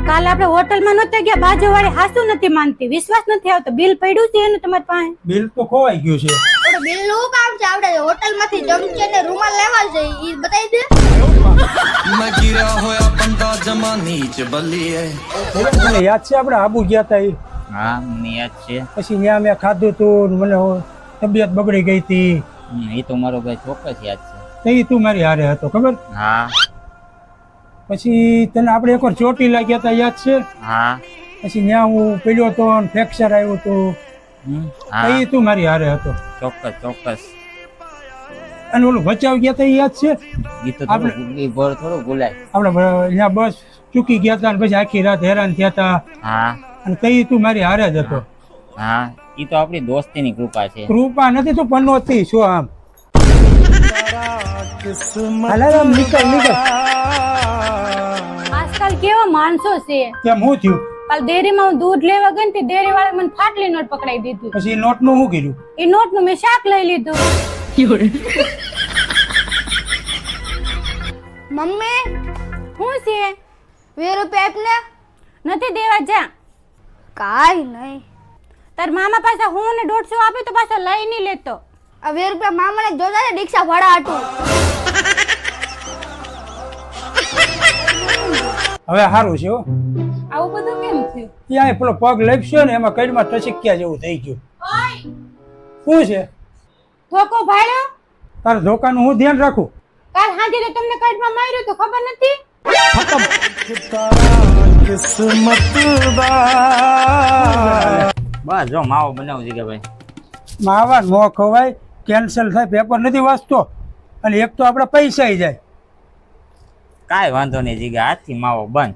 કાલે આપણે હોટલમાં નહોતા ગયા, બાજુવાળી હાસુ નથી માનતી, વિશ્વાસ નથી આવતો, બિલ પડ્યું છે એનું તમારી પાસે. બિલ તો ખોવાઈ ગયું છે. ઓલો બિલ નું કામ છે, આપણે હોટલ માંથી ચમચે ને રૂમાલ લેવા છે, ઈ બતાવી દે. मैं गिरा होया बंदा जमा नीच बलिए મને યાદ છે આપણે આબુ ગયા હતા ઈ. હા મને યાદ છે. પછી ત્યાં મેં ખાધું તું, મને તબિયત બગડી ગઈ હતી. એ તો મારો ભાઈ ચોક્કસ યાદ છે. તઈ તું મારી હારે હતો ખબર. હા પછી તને આપણે એકવાર ચોટી લાગ્યા હતા યાદ છે. હા પછી ત્યાં હું પડ્યો તો ફ્રેક્ચર આવ્યું હતું. હા તઈ તું મારી હારે હતો. ચોક્કસ ચોક્કસ. અને ઓલું બચાવ ગયા હતા ઈ યાદ છે. એ તો થોડું ભૂલાય. આપણે ત્યાં બસ ચૂકી ગયા હતા, પછી આખી રાત હેરાન થયા હતા. હા અને તઈ તું મારી હારે જ હતો. હા એ તો આપણી દોસ્તીની કૃપા છે. કૃપા નથી તું પનોતી શું આમ. હાલારામ નીકળ નીકળ. આજકાલ કેવા માણસો છે. કેમ હું થયું? કાલ ડેરીમાં હું દૂધ લેવા ગઈ ને, ડેરી વાળા મને ફાટલી નોટ પકડાઈ દીધી. પછી નોટ નું શું કર્યું? એ નોટ નું મેં શાક લઈ લીધું. મમ્મી શું છે? 20 રૂપિયા આપને. નથી દેવા, જા. કાઈ નહીં. તાર મામા પાસે હું ને 150 આપે તો પાછો લઈ નહીં લેતો. આ 20 રૂપિયા મામાને જોતા ને રિક્ષા ભાડા હાટું. હવે સારું છે હો. આવું બધું કેમ થયું? ત્યાં પેલો પગ લપસ્યો ને એમાં કઈમાં ટચક્યા જેવું થઈ ગયું. શું છે? ધોકો ભાડ્યો? તારા ધોકાનું હું ધ્યાન રાખું. કાલ હાજે તો તમને કડમાં માર્યું તો ખબર નથી. બસ જો માવો બનાવું છે કે ભાઈ. માવા નો ખવાય, કેન્સલ થાય, પેપર નથી વાંચતો. અને એક તો આપણે પૈસા જાય. કાંઈ વાંધો નહીં જીગા, આજથી માવો બંધ.